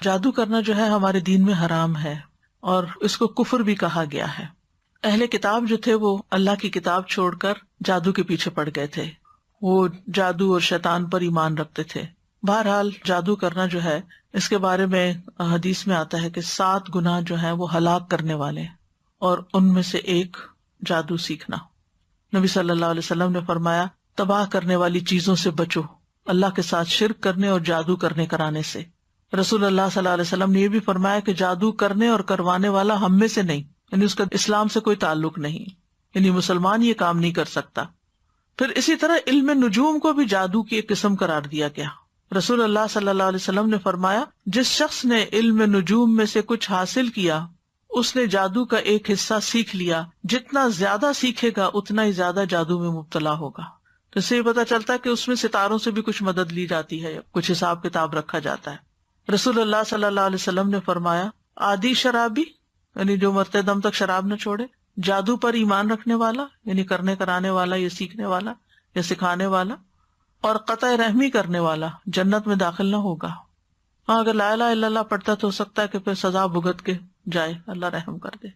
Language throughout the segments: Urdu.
جادو کرنا جو ہے ہمارے دین میں حرام ہے اور اس کو کفر بھی کہا گیا ہے۔ اہل کتاب جو تھے وہ اللہ کی کتاب چھوڑ کر جادو کے پیچھے پڑ گئے تھے، وہ جادو اور شیطان پر ایمان رکھتے تھے۔ بہرحال جادو کرنا جو ہے اس کے بارے میں حدیث میں آتا ہے کہ 7 گناہ جو ہیں وہ ہلاک کرنے والے ہیں، اور ان میں سے ایک جادو سیکھنا۔ نبی صلی اللہ علیہ وسلم نے فرمایا تباہ کرنے والی چیزوں سے بچو، اللہ کے ساتھ شرک کرنے اور جادو کرنے کرانے سے۔ رسول اللہ صلی اللہ علیہ وسلم نے یہ بھی فرمایا کہ جادو کرنے اور کروانے والا ہم میں سے نہیں، یعنی اس کا اسلام سے کوئی تعلق نہیں، یعنی مسلمان یہ کام نہیں کر سکتا۔ پھر اسی طرح علم نجوم کو بھی جادو کی ایک قسم قرار دیا گیا۔ رسول اللہ صلی اللہ علیہ وسلم نے فرمایا جس شخص نے علم نجوم میں سے کچھ حاصل کیا اس نے جادو کا ایک حصہ سیکھ لیا، جتنا زیادہ سیکھے گا اتنا ہی زیادہ جادو میں مبتلا ہوگا۔ تو اس سے یہ پتا چلتا ہے کہ اس میں ستاروں سے بھی کچھ مدد لی جاتی ہے، کچھ حساب کتاب رکھا جاتا ہے۔ رسول اللہ صلی اللہ علیہ وسلم نے فرمایا عادی شرابی، یعنی جو مرتے دم تک شراب نہ چھوڑے، جادو پر ایمان رکھنے والا، یعنی کرنے کرانے والا یا سیکھنے والا یا سکھانے والا، اور قطع رحمی کرنے والا جنت میں داخل نہ ہوگا۔ ہاں اگر لا الہ الا اللہ پڑھتا تو ہو سکتا ہے کہ پھر سزا بھگت کے جائے، اللہ رحم کر دے۔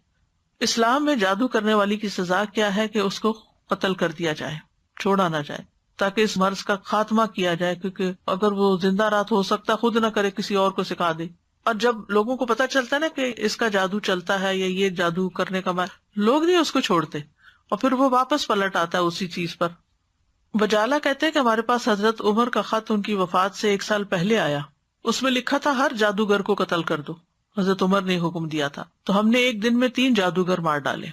اسلام میں جادو کرنے والی کی سزا کیا ہے کہ اس کو قتل کر دیا جائے، چھوڑا نہ جائے، تاکہ اس مرض کا خاتمہ کیا جائے، کیونکہ اگر وہ زندہ رات ہو سکتا خود نہ کرے کسی اور کو سکھا دے۔ اور جب لوگوں کو پتا چلتا ہے نا کہ اس کا جادو چلتا ہے یا یہ جادو کرنے کا لوگ نہیں اس کو چھوڑتے، اور پھر وہ واپس پلٹ آتا ہے اسی چیز پر۔ بجالہ کہتے ہیں کہ ہمارے پاس حضرت عمر کا خط ان کی وفات سے 1 سال پہلے آیا، اس میں لکھا تھا ہر جادوگر کو قتل کر دو، حضرت عمر نے حکم دیا تھا، تو ہم نے ایک دن میں 3 جادوگر مار ڈالے۔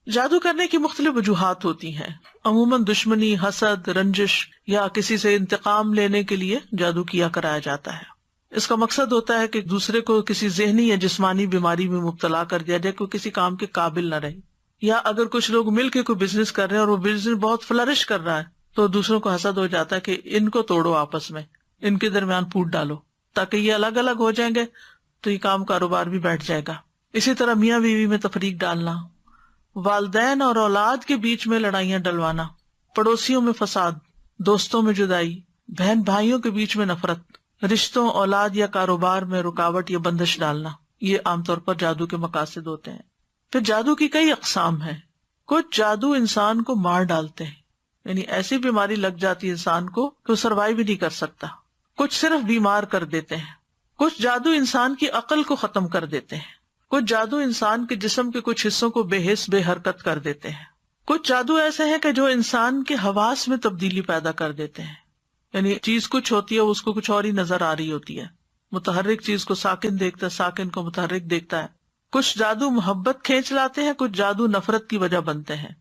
جادو کرنے کی مختلف وجوہات ہوتی ہیں، عموماً دشمنی، حسد، رنجش یا کسی سے انتقام لینے کے لیے جادو کیا کرایا جاتا ہے۔ اس کا مقصد ہوتا ہے کہ دوسرے کو کسی ذہنی یا جسمانی بیماری میں مبتلا کر دیا جائے، کوئی کسی کام کے قابل نہ رہے، یا اگر کچھ لوگ مل کے کوئی بزنس کر رہے ہیں اور وہ بزنس بہت فلرش کر رہا ہے تو دوسروں کو حسد ہو جاتا ہے کہ ان کو توڑو، آپس میں ان کے درمیان پھوٹ ڈالو تاکہ یہ الگ الگ ہو جائیں گے تو یہ کام کاروبار بھی بیٹھ جائے گا۔ اسی طرح میاں بیوی میں تفریق ڈالنا، والدین اور اولاد کے بیچ میں لڑائیاں ڈلوانا، پڑوسیوں میں فساد، دوستوں میں جدائی، بہن بھائیوں کے بیچ میں نفرت، رشتوں، اولاد یا کاروبار میں رکاوٹ یا بندش ڈالنا، یہ عام طور پر جادو کے مقاصد ہوتے ہیں۔ پھر جادو کی کئی اقسام ہیں۔ کچھ جادو انسان کو مار ڈالتے ہیں، یعنی ایسی بیماری لگ جاتی ہے انسان کو کہ وہ سروائیو بھی نہیں کر سکتا۔ کچھ صرف بیمار کر دیتے ہیں۔ کچھ جادو انسان کی عقل کو ختم کر دیتے ہیں۔ کچھ جادو انسان کے جسم کے کچھ حصوں کو بے حس بے حرکت کر دیتے ہیں۔ کچھ جادو ایسے ہیں کہ جو انسان کے حواس میں تبدیلی پیدا کر دیتے ہیں، یعنی چیز کچھ ہوتی ہے اس کو کچھ اور ہی نظر آ رہی ہوتی ہے، متحرک چیز کو ساکن دیکھتا ہے، ساکن کو متحرک دیکھتا ہے۔ کچھ جادو محبت کھینچ لاتے ہیں، کچھ جادو نفرت کی وجہ بنتے ہیں۔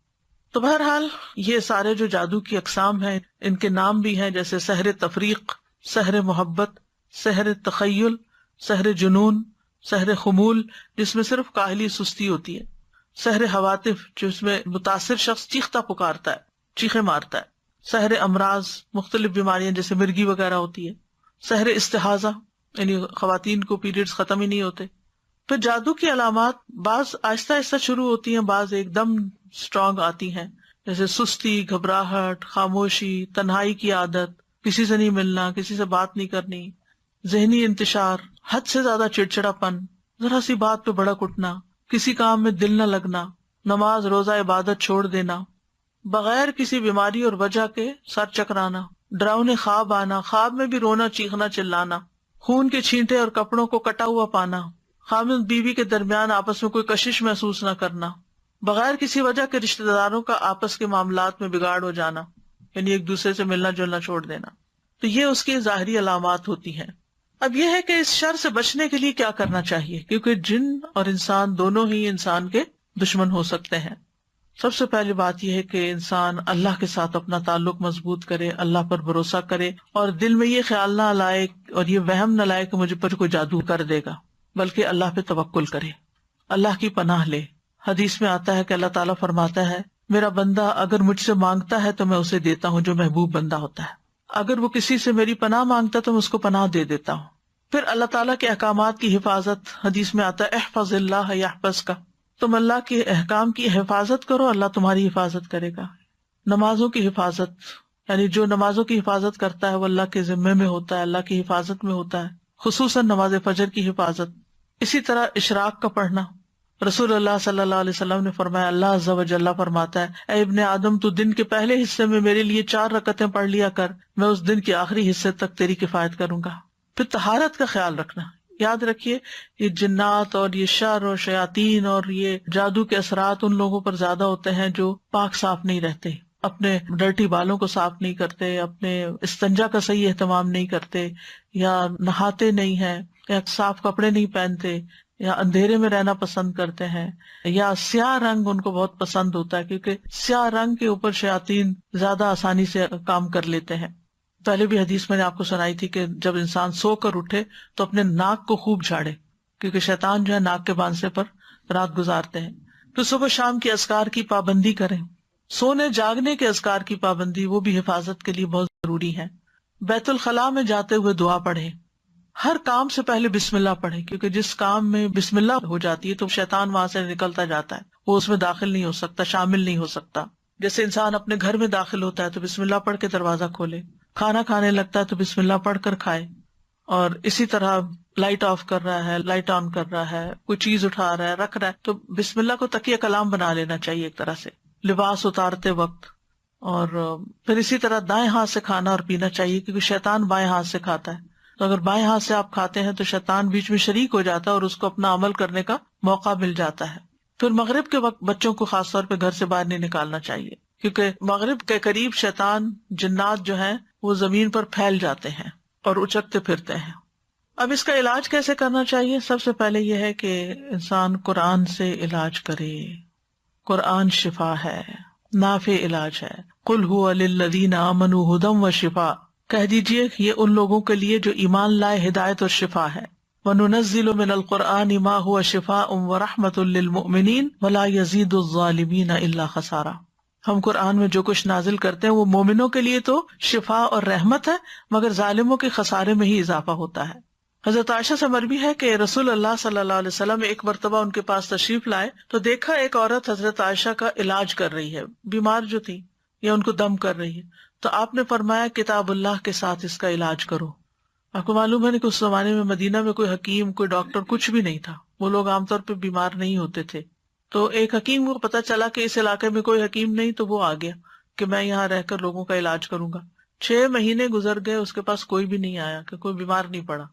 تو بہرحال یہ سارے جو جادو کی اقسام ہیں ان کے نام بھی ہیں، جیسے سحر تفریق، سحر محبت، سحر تخیل، سحر جنون، سحر خمول جس میں صرف کاہلی سستی ہوتی ہے، سحر حواتف جس میں متاثر شخص چیختا پکارتا ہے، چیخے مارتا ہے، سحر امراض مختلف بیماریاں جیسے مرگی وغیرہ ہوتی ہے، سحر استحاضہ یعنی خواتین کو پیریڈز ختم ہی نہیں ہوتے۔ پھر جادو کی علامات بعض آہستہ آہستہ شروع ہوتی ہیں، بعض ایک دم اسٹرانگ آتی ہیں، جیسے سستی، گھبراہٹ، خاموشی، تنہائی کی عادت، کسی سے نہیں ملنا، کسی سے بات نہیں کرنی، ذہنی انتشار، حد سے زیادہ چڑچڑا پن، ذرا سی بات پہ بڑک اٹھنا، کسی کام میں دل نہ لگنا، نماز روزہ عبادت چھوڑ دینا، بغیر کسی بیماری اور وجہ کے سر چکرانا، ڈراؤنے خواب آنا، خواب میں بھی رونا، چیخنا، چلانا، خون کے چھینٹے اور کپڑوں کو کٹا ہوا پانا، خامد بیوی کے درمیان آپس میں کوئی کشش محسوس نہ کرنا، بغیر کسی وجہ کے رشتہ داروں کا آپس کے معاملات میں بگاڑ ہو جانا، یعنی ایک دوسرے سے ملنا جلنا چھوڑ دینا۔ تو یہ اس کی ظاہری علامات ہوتی ہیں۔ اب یہ ہے کہ اس شر سے بچنے کے لیے کیا کرنا چاہیے، کیونکہ جن اور انسان دونوں ہی انسان کے دشمن ہو سکتے ہیں۔ سب سے پہلی بات یہ ہے کہ انسان اللہ کے ساتھ اپنا تعلق مضبوط کرے، اللہ پر بھروسہ کرے، اور دل میں یہ خیال نہ لائے اور یہ وہم نہ لائے کہ مجھ پر کوئی جادو کر دے گا، بلکہ اللہ پہ توکل کرے، اللہ کی پناہ لے۔ حدیث میں آتا ہے کہ اللہ تعالیٰ فرماتا ہے میرا بندہ اگر مجھ سے مانگتا ہے تو میں اسے دیتا ہوں، جو محبوب بندہ ہوتا ہے۔ اگر وہ کسی سے میری پناہ مانگتا ہے تو میں اس کو پناہ دے دیتا ہوں۔ پھر اللہ تعالیٰ کے احکامات کی حفاظت، حدیث میں آتا ہے احفظ اللہ یحفظک، تم اللہ کے احکام کی حفاظت کرو، اللہ تمہاری حفاظت کرے گا۔ نمازوں کی حفاظت، یعنی جو نمازوں کی حفاظت کرتا ہے وہ اللہ کے ذمے میں ہوتا ہے، اللہ کی حفاظت میں ہوتا ہے۔ خصوصاً نماز فجر کی حفاظت. اسی طرح اشراق کا پڑھنا. رسول اللہ صلی اللہ علیہ وسلم نے فرمایا، اللہ عز و جل فرماتا ہے، اے ابن آدم تو دن کے پہلے حصے میں میرے لیے 4 رکعتیں پڑھ لیا کر، میں اس دن کے آخری حصے تک تیری کفایت کروں گا. پھر طہارت کا خیال رکھنا. یاد رکھیے یہ جنات اور یہ شر اور شیاطین اور یہ جادو کے اثرات ان لوگوں پر زیادہ ہوتے ہیں جو پاک صاف نہیں رہتے، اپنے ڈرٹی بالوں کو صاف نہیں کرتے، اپنے استنجا کا صحیح اہتمام نہیں کرتے، یا نہاتے نہیں ہیں، یا صاف کپڑے نہیں پہنتے، یا اندھیرے میں رہنا پسند کرتے ہیں، یا سیاہ رنگ ان کو بہت پسند ہوتا ہے کیونکہ سیاہ رنگ کے اوپر شیاطین زیادہ آسانی سے کام کر لیتے ہیں. پہلے بھی حدیث میں نے آپ کو سنائی تھی کہ جب انسان سو کر اٹھے تو اپنے ناک کو خوب جھاڑے، کیونکہ شیطان جو ہے ناک کے باندھنے پر رات گزارتے ہیں. تو صبح شام کے اذکار کی پابندی کریں. سونے جاگنے کے اذکار کی پابندی وہ بھی حفاظت کے لیے بہت ضروری ہے. بیت الخلاء میں جاتے ہوئے دعا پڑھیں. ہر کام سے پہلے بسم اللہ پڑھیں، کیونکہ جس کام میں بسم اللہ ہو جاتی ہے تو شیطان وہاں سے نکلتا جاتا ہے، وہ اس میں داخل نہیں ہو سکتا، شامل نہیں ہو سکتا. جیسے انسان اپنے گھر میں داخل ہوتا ہے تو بسم اللہ پڑھ کے دروازہ کھولے، کھانا کھانے لگتا ہے تو بسم اللہ پڑھ کر کھائے، اور اسی طرح لائٹ آف کر رہا ہے، لائٹ آن کر رہا ہے، کوئی چیز اٹھا رہا ہے، رکھ رہا ہے، تو بسم اللہ کو تکیہ کلام بنا لینا چاہیے ایک طرح سے لباس اتارتے وقت. اور پھر اسی طرح دائیں ہاتھ سے کھانا اور پینا چاہیے، کیونکہ شیطان بائیں ہاتھ سے کھاتا ہے. تو اگر بائیں ہاتھ سے آپ کھاتے ہیں تو شیطان بیچ میں شریک ہو جاتا ہے اور اس کو اپنا عمل کرنے کا موقع مل جاتا ہے. پھر مغرب کے وقت بچوں کو خاص طور پہ گھر سے باہر نہیں نکالنا چاہیے، کیونکہ مغرب کے قریب شیطان جنات جو ہیں وہ زمین پر پھیل جاتے ہیں اور اچکتے پھرتے ہیں. اب اس کا علاج کیسے کرنا چاہیے؟ سب سے پہلے یہ ہے کہ انسان قرآن سے علاج کرے. قرآن شفا ہے، نافع علاج ہے. قل هو للذین آمنوا ھدی وشفاء، کہہ دیجئے یہ ان لوگوں کے لیے جو ایمان لائے ہدایت اور شفا ہے. وَنُنَزِّلُ مِنَ الْقُرْآنِ مَا هُوَ شِفَاءٌ وَرَحْمَةٌ لِّلْمُؤْمِنِينَ وَلَا يَزِيدُ الظَّالِمِينَ إِلَّا خَسَارًا. ہم قرآن میں جو کچھ نازل کرتے ہیں وہ مومنوں کے لیے تو شفا اور رحمت ہے، مگر ظالموں کے خسارے میں ہی اضافہ ہوتا ہے. حضرت عائشہ سے مروی ہے کہ رسول اللہ صلی اللہ علیہ وسلم ایک مرتبہ ان کے پاس تشریف لائے تو دیکھا ایک عورت حضرت عائشہ کا علاج کر رہی ہے، بیمار جو تھی یا ان کو دم کر رہی ہے. تو آپ نے فرمایا کتاب اللہ کے ساتھ اس کا علاج کرو. آپ کو معلوم ہے کہ اس زمانے میں مدینہ میں کوئی حکیم، کوئی ڈاکٹر کچھ بھی نہیں تھا، وہ لوگ عام طور پہ بیمار نہیں ہوتے تھے. تو ایک حکیم کو پتا چلا کہ اس علاقے میں کوئی حکیم نہیں، تو وہ آ گیا کہ میں یہاں رہ کر لوگوں کا علاج کروں گا. 6 مہینے گزر گئے، اس کے پاس کوئی بھی نہیں آیا، کہ کوئی بیمار نہیں پڑا.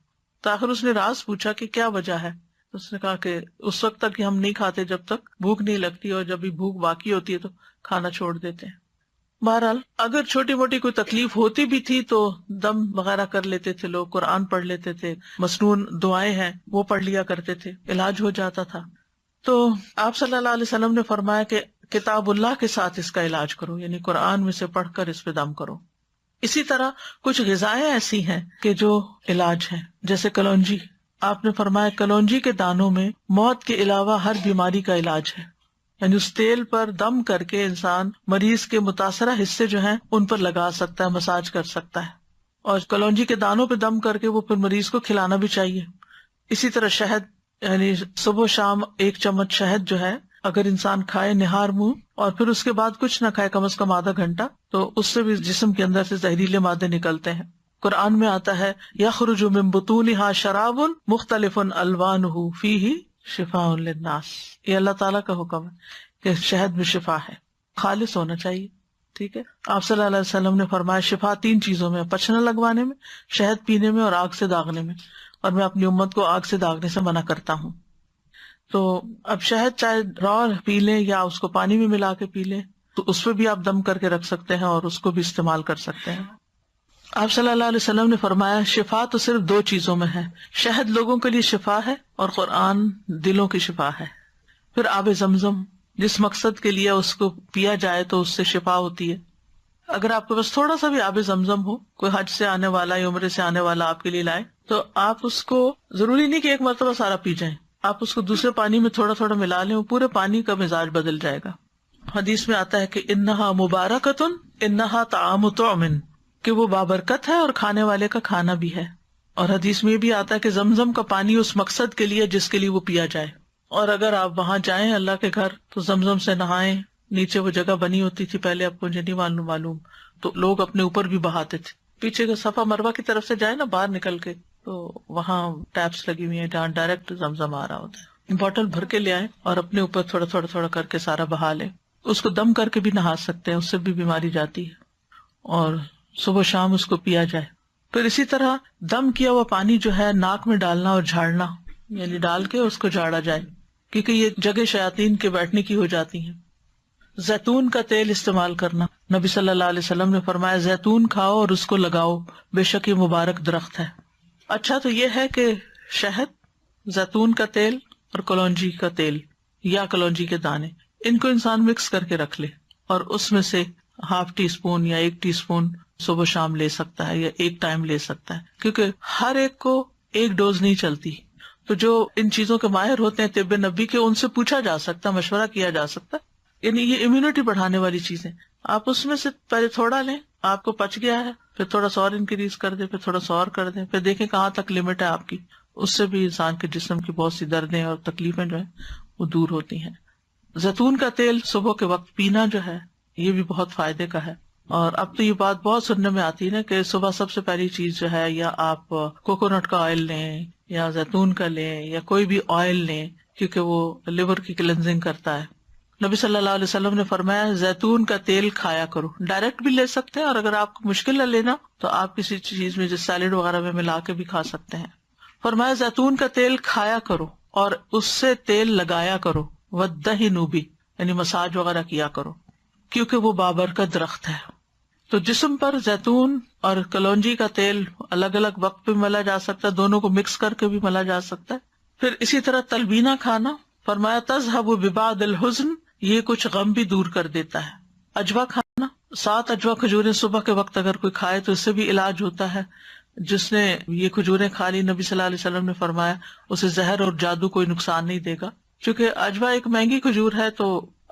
تو آخر اس نے راز پوچھا کہ کیا وجہ ہے. اس نے کہا کہ اس وقت تک ہم نہیں کھاتے جب تک بھوک نہیں لگتی، اور جب بھی بھوک باقی ہوتی ہے تو کھانا چھوڑ دیتے ہیں. بہرحال اگر چھوٹی موٹی کوئی تکلیف ہوتی بھی تھی تو دم وغیرہ کر لیتے تھے لوگ، قرآن پڑھ لیتے تھے، مسنون دعائیں ہیں وہ پڑھ لیا کرتے تھے، علاج ہو جاتا تھا. تو آپ صلی اللہ علیہ وسلم نے فرمایا کہ کتاب اللہ کے ساتھ اس کا علاج کرو، یعنی قرآن میں سے پڑھ کر اس پہ دم کرو. اسی طرح کچھ غذائیں ایسی ہیں کہ جو علاج ہیں، جیسے کلونجی. آپ نے فرمایا کلونجی کے دانوں میں موت کے علاوہ ہر بیماری کا علاج ہے، یعنی اس تیل پر دم کر کے انسان مریض کے متاثرہ حصے جو ہیں ان پر لگا سکتا ہے، مساج کر سکتا ہے. اور کلونجی کے دانوں پہ دم کر کے وہ پھر مریض کو کھلانا بھی چاہیے. اسی طرح شہد، یعنی صبح و شام 1 چمچ شہد جو ہے اگر انسان کھائے نہار منہ، اور پھر اس کے بعد کچھ نہ کھائے کم از کم آدھا گھنٹہ، تو اس سے بھی جسم کے اندر سے زہریلے مادے نکلتے ہیں. قرآن میں آتا ہے یخرج من بطونها شراب مختلف الوانہ فیہ شفاء للناس. یہ اللہ تعالیٰ کا حکم ہے کہ شہد میں شفا ہے، خالص ہونا چاہیے. ٹھیک ہے، آپ صلی اللہ علیہ وسلم نے فرمایا شفا 3 چیزوں میں، پچھنا لگوانے میں، شہد پینے میں، اور آگ سے داغنے میں. اور میں اپنی امت کو آگ سے داغنے سے منع کرتا ہوں. تو اب شہد چاہے را پی لیں یا اس کو پانی میں ملا کے پی لیں، تو اس پہ بھی آپ دم کر کے رکھ سکتے ہیں اور اس کو بھی استعمال کر سکتے ہیں. آپ صلی اللہ علیہ وسلم نے فرمایا شفا تو صرف 2 چیزوں میں ہے، شہد لوگوں کے لیے شفا ہے اور قرآن دلوں کی شفا ہے. پھر آب زمزم، جس مقصد کے لیے اس کو پیا جائے تو اس سے شفا ہوتی ہے. اگر آپ کے پاس تھوڑا سا بھی آب زمزم ہو، کوئی حج سے آنے والا یا عمرے سے آنے والا آپ کے لیے لائے، تو آپ اس کو ضروری نہیں کہ ایک مرتبہ سارا پی جائیں، آپ اس کو دوسرے پانی میں تھوڑا تھوڑا ملا لیں، وہ پورے پانی کا مزاج بدل جائے گا. حدیث میں آتا ہے کہ انہا مبارکتن انہا طعام طعم، کہ وہ بابرکت ہے اور کھانے والے کا کھانا بھی ہے. اور حدیث میں بھی آتا ہے کہ زمزم کا پانی اس مقصد کے لیے جس کے لیے وہ پیا جائے. اور اگر آپ وہاں جائیں اللہ کے گھر تو زمزم سے نہائیں. نیچے وہ جگہ بنی ہوتی تھی پہلے، آپ کو نہیں معلوم، تو لوگ اپنے اوپر بھی بہاتے تھے. پیچھے کا صفا مروہ کی طرف سے جائے نا باہر نکل کے، تو وہاں ٹیپس لگی ہوئی ہیں جہاں ڈائریکٹ زمزم آ رہا ہوتا ہے. بوٹل بھر کے لے آئیں اور اپنے اوپر تھوڑا تھوڑا تھوڑا کر کے سارا بہا لیں. اس کو دم کر کے بھی نہا سکتے ہیں، اس سے بھی بیماری جاتی ہے، اور صبح شام اس کو پیا جائے. پھر اسی طرح دم کیا ہوا پانی جو ہے ناک میں ڈالنا اور جھاڑنا، یعنی ڈال کے اس کو جھاڑا جائے، کیونکہ یہ جگہ شیاطین کے بیٹھنے کی ہو جاتی ہیں. زیتون کا تیل استعمال کرنا، نبی صلی اللہ علیہ وسلم نے فرمایا زیتون کھاؤ اور اس کو لگاؤ، بے شک یہ مبارک درخت ہے. اچھا تو یہ ہے کہ شہد، زیتون کا تیل اور کلونجی کا تیل یا کلونجی کے دانے، ان کو انسان مکس کر کے رکھ لے اور اس میں سے ½ ٹی اسپون یا 1 ٹی اسپون صبح شام لے سکتا ہے یا ایک ٹائم لے سکتا ہے، کیونکہ ہر ایک کو ایک ڈوز نہیں چلتی. تو جو ان چیزوں کے ماہر ہوتے ہیں طب نبی کے، ان سے پوچھا جا سکتا، مشورہ کیا جا سکتا. یعنی یہ امیونٹی بڑھانے والی چیزیں، آپ اس میں سے پہلے تھوڑا لیں، آپ کو پچ گیا ہے پھر تھوڑا سا اور انکریز کر دیں، پھر تھوڑا سا اور کر دیں، پھر دیکھیں کہاں تک لمٹ ہے آپ کی. اس سے بھی انسان کے جسم کی بہت سی دردیں اور تکلیفیں جو ہیں وہ دور ہوتی ہیں. زیتون کا تیل صبح کے وقت پینا جو ہے یہ بھی بہت فائدے کا ہے. اور اب تو یہ بات بہت سننے میں آتی ہے نا کہ صبح سب سے پہلی چیز جو ہے یا آپ کوکونٹ کا آئل لیں یا زیتون کا لیں یا کوئی بھی آئل لیں، کیونکہ وہ لیور کی کلینزنگ کرتا ہے. نبی صلی اللہ علیہ وسلم نے فرمایا زیتون کا تیل کھایا کرو. ڈائریکٹ بھی لے سکتے ہیں، اور اگر آپ کو مشکل ہے لینا تو آپ کسی چیز میں جیسے سیلیڈ وغیرہ میں ملا کے بھی کھا سکتے ہیں. فرمایا زیتون کا تیل کھایا کرو اور اس سے تیل لگایا کرو، وَدَّهِنُوا بِهِ، یعنی مساج وغیرہ کیا کرو، کیونکہ وہ بابرکت درخت ہے. تو جسم پر زیتون اور کلونجی کا تیل الگ الگ وقت پہ ملا جا سکتا ہے، دونوں کو مکس کر کے بھی ملا جا سکتا ہے. پھر اسی طرح تلبینہ کھانا، فرمایا تذهب ببعض الحزن، یہ کچھ غم بھی دور کر دیتا ہے. اجوا کھانا، 7 اجوا کھجوریں صبح کے وقت اگر کوئی کھائے تو اس سے بھی علاج ہوتا ہے. جس نے یہ کھجوریں کھا لی، نبی صلی اللہ علیہ وسلم نے فرمایا اسے زہر اور جادو کوئی نقصان نہیں دے گا. چونکہ اجوا ایک مہنگی کھجور ہے، تو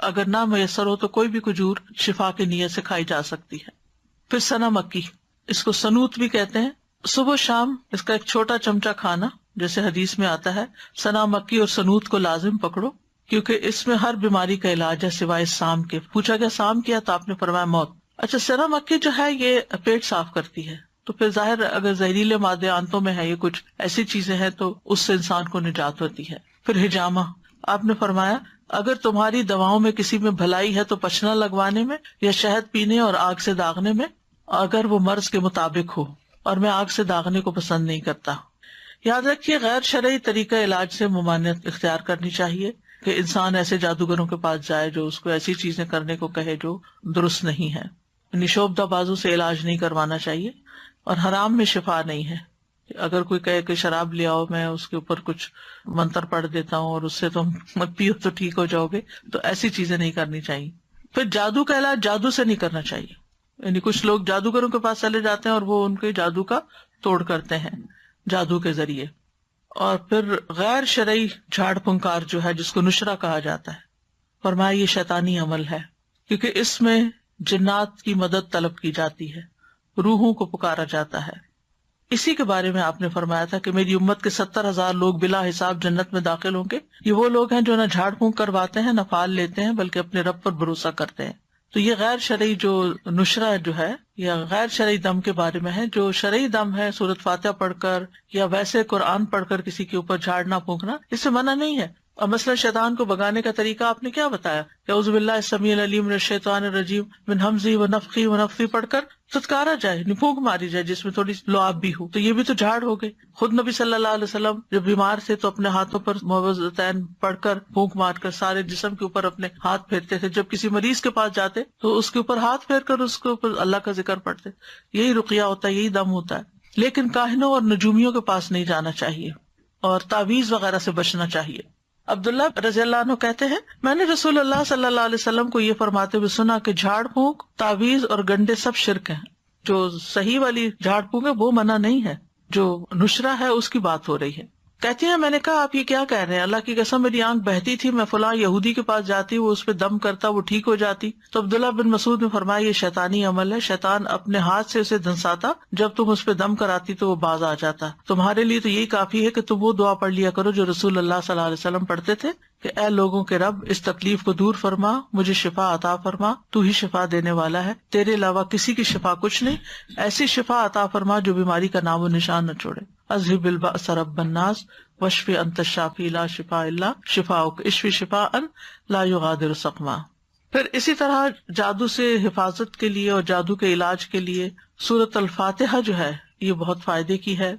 اگر نہ میسر ہو تو کوئی بھی کھجور شفا کی نیت سے کھائی جا سکتی ہے. پھر سنا مکی، اس کو سنوت بھی کہتے ہیں. صبح شام اس کا ایک چھوٹا چمچہ کھانا، جیسے حدیث میں آتا ہے سنا مکی اور سنوت کو لازم پکڑو، کیونکہ اس میں ہر بیماری کا علاج ہے سوائے سام کے. پوچھا گیا سام کیا، تو آپ نے فرمایا موت. اچھا، سنا مکی جو ہے یہ پیٹ صاف کرتی ہے، تو پھر ظاہر اگر زہریلے مادے آنتوں میں ہے، یہ کچھ ایسی چیزیں ہیں تو اس سے انسان کو نجات ہوتی ہے. پھر ہجامہ، آپ نے فرمایا اگر تمہاری دواؤں میں کسی میں بھلائی ہے تو پچنا لگوانے میں یا شہد پینے اور آگ سے داغنے میں، اگر وہ مرض کے مطابق ہو، اور میں آگ سے داغنے کو پسند نہیں کرتا. یاد رکھیے غیر شرعی طریقہ علاج سے ممانعت اختیار کرنی چاہیے، کہ انسان ایسے جادوگروں کے پاس جائے جو اس کو ایسی چیزیں کرنے کو کہے جو درست نہیں ہے. یعنی شعبدہ بازو سے علاج نہیں کروانا چاہیے، اور حرام میں شفا نہیں ہے. اگر کوئی کہے کہ شراب لے آؤ، میں اس کے اوپر کچھ منتر پڑھ دیتا ہوں اور اس سے تم مت پیو تو ٹھیک ہو جاؤ گے، تو ایسی چیزیں نہیں کرنی چاہیے. پھر جادو کا علاج جادو سے نہیں کرنا چاہیے. یعنی کچھ لوگ جادوگروں کے پاس چلے جاتے ہیں اور وہ ان کے جادو کا توڑ کرتے ہیں جادو کے ذریعے. اور پھر غیر شرعی جھاڑ پھنکار جو ہے، جس کو نشرہ کہا جاتا ہے، فرمایا یہ شیطانی عمل ہے، کیونکہ اس میں جنات کی مدد طلب کی جاتی ہے، روحوں کو پکارا جاتا ہے. اسی کے بارے میں آپ نے فرمایا تھا کہ میری امت کے 70,000 لوگ بلا حساب جنت میں داخل ہوں گے. یہ وہ لوگ ہیں جو نہ جھاڑ پھونک کرواتے ہیں، نہ پھال لیتے ہیں، بلکہ اپنے رب پر بھروسہ کرتے ہیں. تو یہ غیر شرعی جو نشرہ جو ہے یا غیر شرعی دم کے بارے میں ہے. جو شرعی دم ہے سورۃ فاتحہ پڑھ کر یا ویسے قرآن پڑھ کر کسی کے اوپر جھاڑنا پھونکنا، اس سے منع نہیں ہے. اور مثلا شیطان کو بگانے کا طریقہ آپ نے کیا بتایا، اعوذ باللہ السمیع العلیم من الشیطان الرجیم من ہمزہ ونفخہ ونفثہ پڑھ کر ستکارا جائے، پھونک ماری جائے جس میں تھوڑی لعاب بھی ہو، تو یہ بھی تو جھاڑ ہو گئے. خود نبی صلی اللہ علیہ وسلم جب بیمار تھے تو اپنے ہاتھوں پر معوذتین پڑھ کر پھونک مار کر سارے جسم کے اوپر اپنے ہاتھ پھیرتے تھے. جب کسی مریض کے پاس جاتے تو اس کے اوپر ہاتھ پھیر کر اس کے اوپر اللہ کا ذکر پڑھتے. یہی رقیہ ہوتا ہے، یہی دم ہوتا ہے. لیکن کاہنوں اور نجومیوں کے پاس نہیں جانا چاہیے اور تعویذ وغیرہ سے بچنا چاہیے. عبداللہ رضی اللہ عنہ کہتے ہیں میں نے رسول اللہ صلی اللہ علیہ وسلم کو یہ فرماتے ہوئے سنا کہ جھاڑ پھونک، تعویذ اور گنڈے سب شرک ہیں. جو صحیح والی جھاڑ پھونک ہے وہ منع نہیں ہے، جو نشرہ ہے اس کی بات ہو رہی ہے. کہتی ہیں میں نے کہا آپ یہ کیا کہہ رہے ہیں، اللہ کی قسم میری آنکھ بہتی تھی، میں فلاں یہودی کے پاس جاتی، وہ اس پہ دم کرتا، وہ ٹھیک ہو جاتی. تو عبداللہ بن مسعود نے فرمایا یہ شیطانی عمل ہے، شیطان اپنے ہاتھ سے اسے دھنساتا، جب تم اس پہ دم کراتی تو وہ باز آ جاتا. تمہارے لیے تو یہی کافی ہے کہ تم وہ دعا پڑھ لیا کرو جو رسول اللہ صلی اللہ علیہ وسلم پڑھتے تھے کہ اے لوگوں کے رب اس تکلیف کو دور فرما، مجھے شفا عطا فرما، تو ہی شفا دینے والا ہے، تیرے علاوہ کسی کی شفا کچھ نہیں، ایسی شفا عطا فرما جو بیماری کا نام و نشان نہ چھوڑے. اذهب البأس رب الناس واشف انت الشافی لا شفاء الا شفاؤک اشف شفاء لا یغادر سقما۔ پھر اسی طرح جادو سے حفاظت کے لیے اور جادو کے علاج کے لیے سورۃ الفاتحہ جو ہے یہ بہت فائدے کی ہے۔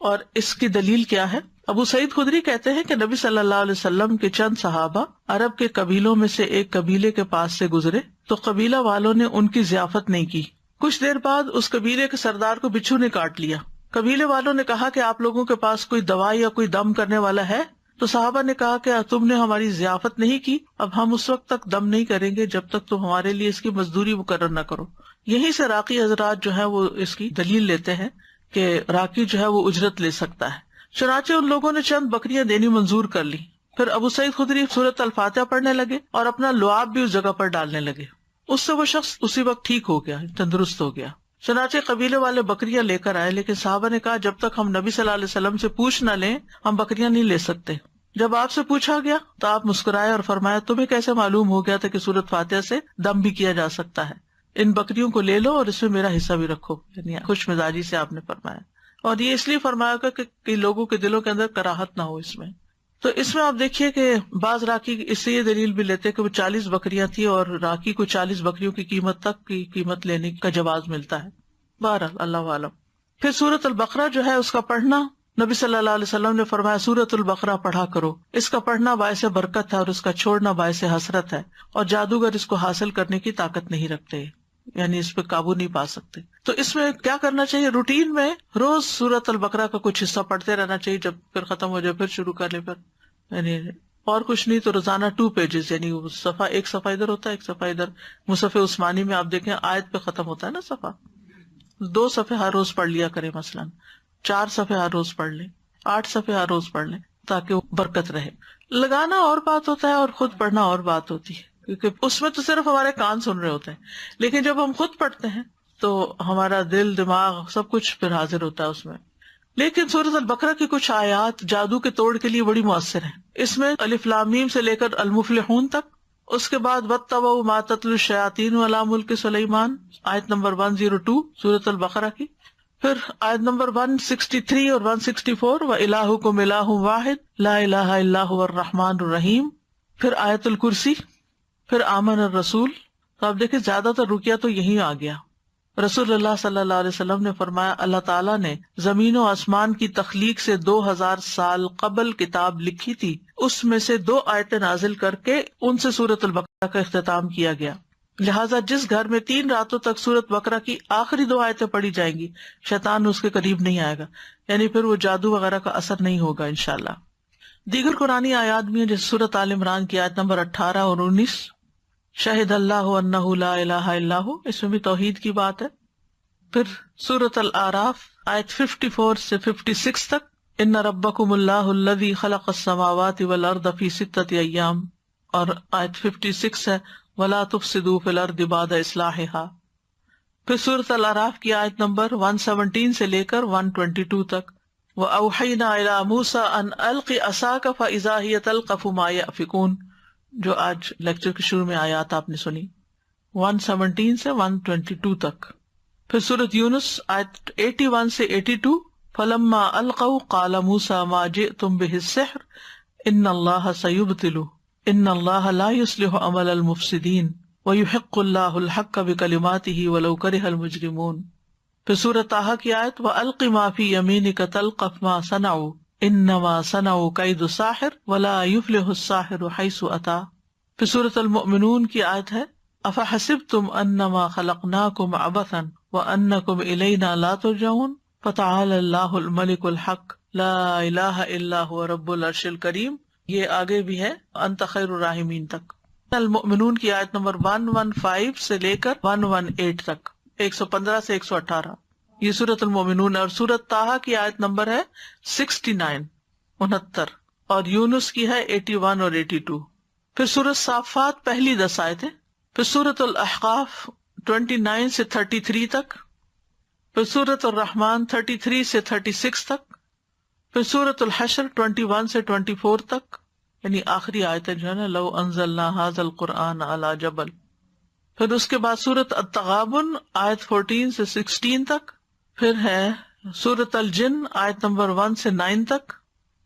اور اس کی دلیل کیا ہے؟ ابو سعید خدری کہتے ہیں کہ نبی صلی اللہ علیہ وسلم کے چند صحابہ عرب کے قبیلوں میں سے ایک قبیلے کے پاس سے گزرے تو قبیلہ والوں نے ان کی ضیافت نہیں کی۔ کچھ دیر بعد اس قبیلے کے سردار کو بچھو نے کاٹ لیا۔ قبیلے والوں نے کہا کہ آپ لوگوں کے پاس کوئی دوائی یا کوئی دم کرنے والا ہے؟ تو صحابہ نے کہا کہ تم نے ہماری ضیافت نہیں کی، اب ہم اس وقت تک دم نہیں کریں گے جب تک تم ہمارے لیے اس کی مزدوری مقرر نہ کرو۔ یہیں سے راقی حضرات جو ہے وہ اس کی دلیل لیتے ہیں کہ راقی جو ہے وہ اجرت لے سکتا ہے۔ چنانچہ ان لوگوں نے چند بکریاں دینی منظور کر لی۔ پھر ابو سعید خدری سورۃ الفاتحہ پڑھنے لگے اور اپنا لعاب بھی اس جگہ پر ڈالنے لگے۔ اس سے وہ شخص اسی وقت ٹھیک ہو گیا، تندرست ہو گیا۔ چنانچہ قبیلے والے بکریاں لے کر آئے، لیکن صحابہ نے کہا جب تک ہم نبی صلی اللہ علیہ وسلم سے پوچھ نہ لیں ہم بکریاں نہیں لے سکتے۔ جب آپ سے پوچھا گیا تو آپ مسکرائے اور فرمایا تمہیں کیسے معلوم ہو گیا تھا کہ سورۃ فاتحہ سے دم بھی کیا جا سکتا ہے؟ ان بکریوں کو لے لو اور اس میں میرا حصہ بھی رکھو۔ یعنی خوش مزاجی سے آپ نے فرمایا، اور یہ اس لیے فرمایا گا کہ لوگوں کے دلوں کے اندر کراہت نہ ہو اس میں۔ تو اس میں آپ دیکھیے کہ بعض راکی اس سے یہ دلیل بھی لیتے کہ وہ 40 بکریاں تھی اور راکی کو 40 بکریوں کی قیمت تک کی قیمت لینے کا جواز ملتا ہے۔ بہرحال اللہ عالم۔ پھر سورۃ البقرہ جو ہے اس کا پڑھنا، نبی صلی اللہ علیہ وسلم نے فرمایا سورۃ البقرہ پڑھا کرو، اس کا پڑھنا باعث برکت ہے اور اس کا چھوڑنا باعث حسرت ہے، اور جادوگر اس کو حاصل کرنے کی طاقت نہیں رکھتے، یعنی اس پہ قابو نہیں پا سکتے۔ تو اس میں کیا کرنا چاہیے؟ روٹین میں روز سورۃ البقرہ کا کچھ حصہ پڑھتے رہنا چاہیے، جب پھر ختم ہو جائے پھر شروع کر لے، پھر یعنی اور کچھ نہیں تو روزانہ 2 پیجز، یعنی صفحہ ایک صفحہ ادھر ہوتا ہے ایک صفحہ ادھر۔ مصحف عثمانی میں آپ دیکھیں آیت پہ ختم ہوتا ہے نا صفحہ، 2 صفحے ہر روز پڑھ لیا کرے، مثلاً 4 صفحے ہر روز پڑھ لیں، 8 صفحے ہر روز پڑھ لیں تاکہ وہ برکت رہے۔ لگانا اور بات ہوتا ہے اور خود پڑھنا اور بات ہوتی ہے، کیونکہ اس میں تو صرف ہمارے کان سن رہے ہوتے ہیں، لیکن جب ہم خود پڑھتے ہیں تو ہمارا دل دماغ سب کچھ پھر حاضر ہوتا ہے اس میں۔ لیکن سورۃ البقرہ کی کچھ آیات جادو کے توڑ کے لیے بڑی مؤثر ہیں۔ اس میں الف لام میم سے لے کر المفلحون تک، اس کے بعد واتبعوا ما تتلو الشیاطین علی ملک سلیمان آیت نمبر 102 سورۃ البقرہ کی، پھر آیت نمبر 163 اور 164 وَإِلَٰهُكُمْ إِلَٰهٌ وَاحِدٌ لَا إِلَٰهَ إِلَّا هُوَ الرَّحْمَٰنُ الرَّحِيمُ، پھر آیت الکرسی، پھر آمن الرسول۔ تو آپ دیکھیں زیادہ تر رکیہ تو یہی آ گیا۔ رسول اللہ صلی اللہ علیہ وسلم نے فرمایا اللہ تعالیٰ نے زمین و آسمان کی تخلیق سے 2000 سال قبل کتاب لکھی تھی، اس میں سے 2 آیتیں نازل کر کے ان سے سورۃ البقرہ کا اختتام کیا گیا، لہٰذا جس گھر میں 3 راتوں تک سورۃ بقرہ کی آخری 2 آیتیں پڑھی جائیں گی شیطان اس کے قریب نہیں آئے گا، یعنی پھر وہ جادو وغیرہ کا اثر نہیں ہوگا انشاءاللہ۔ دیگر قرآنی آیات بھی ہیں جیسے سورۃ آل عمران کی آیت نمبر 18 اور 19، شہد اللہ انہ لا الہ الا ہو، اس میں بھی توحید کی بات ہے۔ پھر سورۃ الاعراف آیت 54 سے 56 تک، ان ربکم اللہ الذی خلق السماوات والارض فی 6 ایام، اور آیت 56 ہے ولا تفسدوا فی الارض بعد اصلاحها۔ پھر سورۃ الاعراف کی آیت نمبر 117 سے لے کر 122 تک، وأوحینا الی موسیٰ ان الق عصاک فاذا ہی تلقف ما یأفکون، جو آج لیکچر کے شروع میں آیات آپ نے سنی، 117 سے 122 تک۔ پھر سورۃ یونس آیت 81 سے 82، فلما القوا قال موسیٰ ما جئتم بہ السحر ان اللہ سیبطلہ ان اللہ لا یصلح عمل المفسدین ویحق اللہ الحق بکلماتہ ولو کرہ المجرمون۔ پھر سورۃ طٰہٰ کی آیت وَأَلْقِ مَا فِي يَمِينِكَ تَلْقَفْ مَا صَنَعُوا إِنَّمَا صَنَعُوا كَيْدُ سَاحِرٍ وَلَا يُفْلِحُ السَّاحِرُ حَيْثُ أَتَىٰ۔ پھر سورۃ المؤمنون کی آیت ہے أَفَحَسِبْتُمْ أَنَّمَا خَلَقْنَاكُمْ عَبَثًا وَأَنَّكُمْ إِلَيْنَا لَا تُرْجَعُونَ فَتَعَالَى اللَّهُ الْمَلِكُ الْحَقُّ لَا إِلَٰهَ إِلَّا هُوَ رَبُّ الْعَرْشِ الْكَرِيمِ۔ یہ آگے بھی ہے أَنْتَ خَيْرُ الرَّاحِمِينَ تک۔ المؤمنون کی آیت نمبر 115 سے لے کر 118 تک، 115 سے 118، یہ سورۃ المؤمنون۔ اور سورۃ طٰہٰ کی آیت نمبر ہے 69 اور یونس کی ہے 81 اور 82۔ پھر سورۃ صافات پہلی 10 آیتیں، پھر سورۃ الاحقاف 29 سے 33 تک، پھر سورۃ الرحمن 33 سے 36 تک، پھر سورۃ الحشر 21 سے 24 تک، یعنی آخری آیتیں جو ہے نا لو انزلنا ھذا القرآن علی جبل۔ پھر اس کے بعد سورۃ التغابن آیت 14 سے 16 تک، پھر ہے سورۃ الجن آیت نمبر 1 سے 9 تک،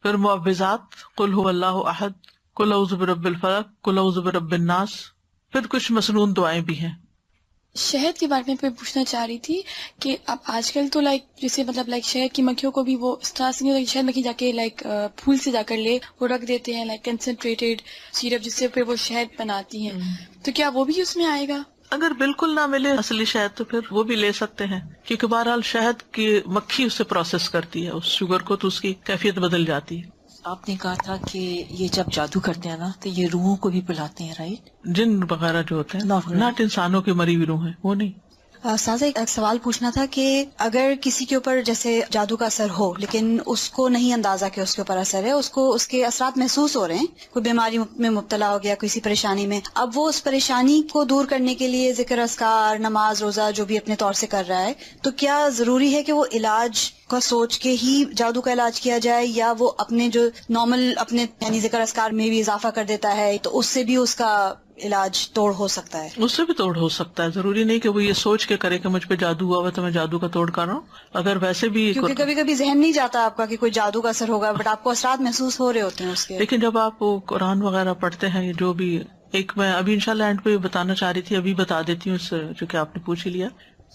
پھر معوذات قل هو اللہ احد، قل اعوذ برب الفلق، قل اعوذ برب الناس، پھر کچھ مسنون دعائیں بھی ہیں۔ شہد کے بارے میں میں پوچھنا چاہ رہی تھی کہ اب آج کل تو جیسے مطلب شہد کی مکھیوں کو بھی وہ اس طرح سے نہیں ہوتا کہ شہد مکھی جا کے پھول سے جا کر لے وہ رکھ دیتے ہیں کنسنٹریٹڈ سیرپ جس سے پھر وہ شہد بناتی ہیں، تو کیا وہ بھی اس میں آئے گا؟ اگر بالکل نہ ملے اصلی شہد تو پھر وہ بھی لے سکتے ہیں، کیونکہ بہرحال شہد کی مکھی اسے پروسیس کرتی ہے اس شوگر کو، تو اس کی کیفیت بدل جاتی ہے۔ آپ نے کہا تھا کہ یہ جب جادو کرتے ہیں نا تو یہ روحوں کو بھی بلاتے ہیں، رائٹ؟ جن وغیرہ جو ہوتے ہیں، ناٹ انسانوں کی مری ہوئی روح ہیں، وہ نہیں۔ سازا ایک سوال پوچھنا تھا کہ اگر کسی کے اوپر جیسے جادو کا اثر ہو لیکن اس کو نہیں اندازہ کہ اس کے اوپر اثر ہے، اس کو اس کے اثرات محسوس ہو رہے ہیں، کوئی بیماری میں مبتلا ہو گیا، کسی پریشانی میں، اب وہ اس پریشانی کو دور کرنے کے لیے ذکر اذکار، نماز، روزہ جو بھی اپنے طور سے کر رہا ہے، تو کیا ضروری ہے کہ وہ علاج کا سوچ کے ہی جادو کا علاج کیا جائے، یا وہ اپنے جو نارمل اپنے یعنی ذکر اذکار میں بھی اضافہ کر دیتا ہے تو اس سے بھی اس کا علاج توڑ ہو سکتا ہے؟ اس سے بھی توڑ ہو سکتا ہے، ضروری نہیں کہ وہ یہ سوچ کے کرے کہ مجھ پہ جادو ہوا ہوا تو میں جادو کا توڑ کر رہا ہوں۔ اگر ویسے بھی، کیونکہ کبھی کبھی ذہن نہیں جاتا آپ کا کہ کوئی جادو کا اثر ہوگا، بٹ آپ کو اثرات محسوس ہو رہے ہوتے ہیں اس کے۔ لیکن جب آپ وہ قرآن وغیرہ پڑھتے ہیں، جو بھی ایک میں ابھی انشاءاللہ اینڈ پہ بتانا چاہ رہی تھی، ابھی بتا دیتی ہوں جو کہ آپ نے پوچھ ہی لیا،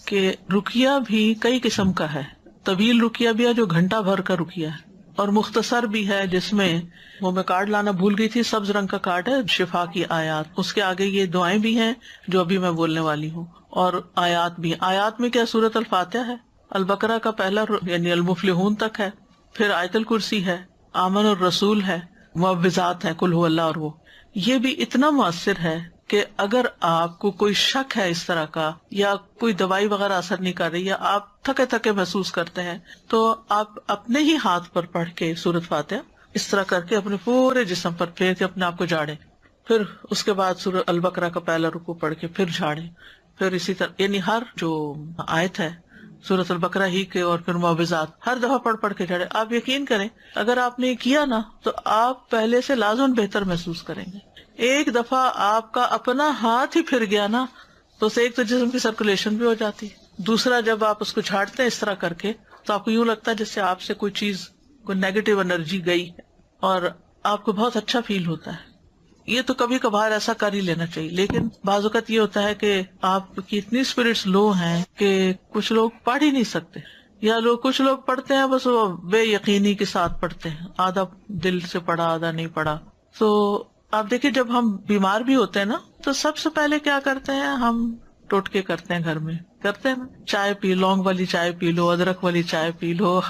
کہ رقیہ بھی کئی قسم کا ہے۔ طویل رقیہ بھی ہے جو گھنٹہ بھر کا رقیہ ہے، اور مختصر بھی ہے جس میں وہ میں کارڈ لانا بھول گئی تھی، سبز رنگ کا کارڈ ہے، شفا کی آیات، اس کے آگے یہ دعائیں بھی ہیں جو ابھی میں بولنے والی ہوں، اور آیات بھی۔ آیات میں کیا سورۃ الفاتحہ ہے، البقرہ کا پہلا یعنی المفلحون تک ہے، پھر آیت الکرسی ہے، آمن الرسول ہے، معوذات ہے، قل هو اللہ، اور وہ یہ بھی اتنا مؤثر ہے کہ اگر آپ کو کوئی شک ہے اس طرح کا، یا کوئی دوائی وغیرہ اثر نہیں کر رہی، یا آپ تھکے تھکے محسوس کرتے ہیں، تو آپ اپنے ہی ہاتھ پر پڑھ کے سورۃ فاتحہ اس طرح کر کے اپنے پورے جسم پر پھیر کے اپنے آپ کو جھاڑیں، پھر اس کے بعد سورۃ البقرہ کا پہلا رکوع پڑھ کے پھر جھاڑیں، پھر اسی طرح یعنی ہر جو آیت ہے سورۃ البقرہ ہی کے، اور پھر معوذات ہر دفعہ پڑھ کے جھاڑیں۔ آپ یقین کریں اگر آپ نے کیا نا تو آپ پہلے سے لازماً بہتر محسوس کریں گے۔ ایک دفعہ آپ کا اپنا ہاتھ ہی پھر گیا نا تو اسے ایک تو جسم کی سرکولیشن بھی ہو جاتی، دوسرا جب آپ اس کو جھاڑتے ہیں اس طرح کر کے تو آپ کو یوں لگتا ہے جس سے آپ سے کوئی چیز، کوئی نیگیٹو انرجی گئی ہے، اور آپ کو بہت اچھا فیل ہوتا ہے۔ یہ تو کبھی کبھار ایسا کر ہی لینا چاہیے، لیکن بعض اوقات یہ ہوتا ہے کہ آپ کی اتنی اسپرٹس لو ہیں کہ کچھ لوگ پڑھ ہی نہیں سکتے، یا کچھ لوگ پڑھتے ہیں بس وہ بے یقینی کے ساتھ پڑھتے ہیں، آدھا دل سے پڑھا آدھا نہیں پڑھا۔ تو آپ دیکھیں جب ہم بیمار بھی ہوتے ہیں نا تو سب سے پہلے کیا کرتے ہیں، ہم ٹوٹکے کرتے ہیں، گھر میں کرتے ہیں نا، چائے پی، لونگ والی چائے پی لو، ادرک والی چائے پی لو،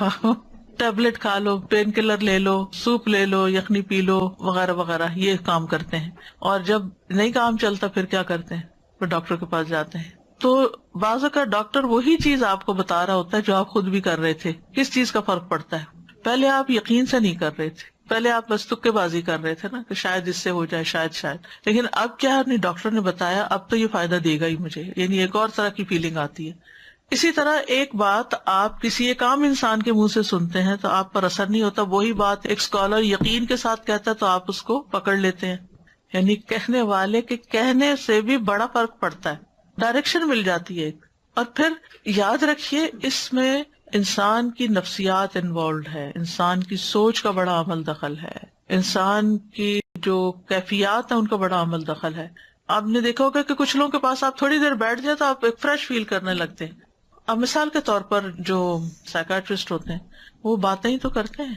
ٹیبلٹ کھا لو، پین کلر لے لو، سوپ لے لو، یخنی پی لو، وغیرہ وغیرہ، یہ کام کرتے ہیں۔ اور جب نہیں کام چلتا پھر کیا کرتے ہیں، پھر ڈاکٹر کے پاس جاتے ہیں۔ تو بعض کا ڈاکٹر وہی چیز آپ کو بتا رہا ہوتا ہے جو آپ خود بھی کر رہے تھے۔ کس چیز کا فرق پڑتا ہے، پہلے آپ یقین سے نہیں کر رہے تھے، پہلے آپ بس تکے بازی کر رہے تھے نا کہ شاید اس سے ہو جائے، شاید، لیکن اب کیا نہیں، ڈاکٹر نے بتایا اب تو یہ فائدہ دے گا ہی مجھے، یعنی ایک اور طرح کی فیلنگ آتی ہے۔ اسی طرح ایک بات آپ کسی ایک عام انسان کے منہ سے سنتے ہیں تو آپ پر اثر نہیں ہوتا، وہی بات ایک اسکالر یقین کے ساتھ کہتا ہے تو آپ اس کو پکڑ لیتے ہیں، یعنی کہنے والے کے کہنے سے بھی بڑا فرق پڑتا ہے، ڈائریکشن مل جاتی ہے ایک۔ اور پھر یاد رکھیے اس میں انسان کی نفسیات انوالوڈ ہے، انسان کی سوچ کا بڑا عمل دخل ہے، انسان کی جو کیفیات ہیں ان کا بڑا عمل دخل ہے۔ آپ نے دیکھا ہوگا کہ کچھ لوگوں کے پاس آپ تھوڑی دیر بیٹھ جائے تو آپ ایک فریش فیل کرنے لگتے ہیں۔ اب مثال کے طور پر جو سائیکاٹرسٹ ہوتے ہیں وہ باتیں ہی تو کرتے ہیں،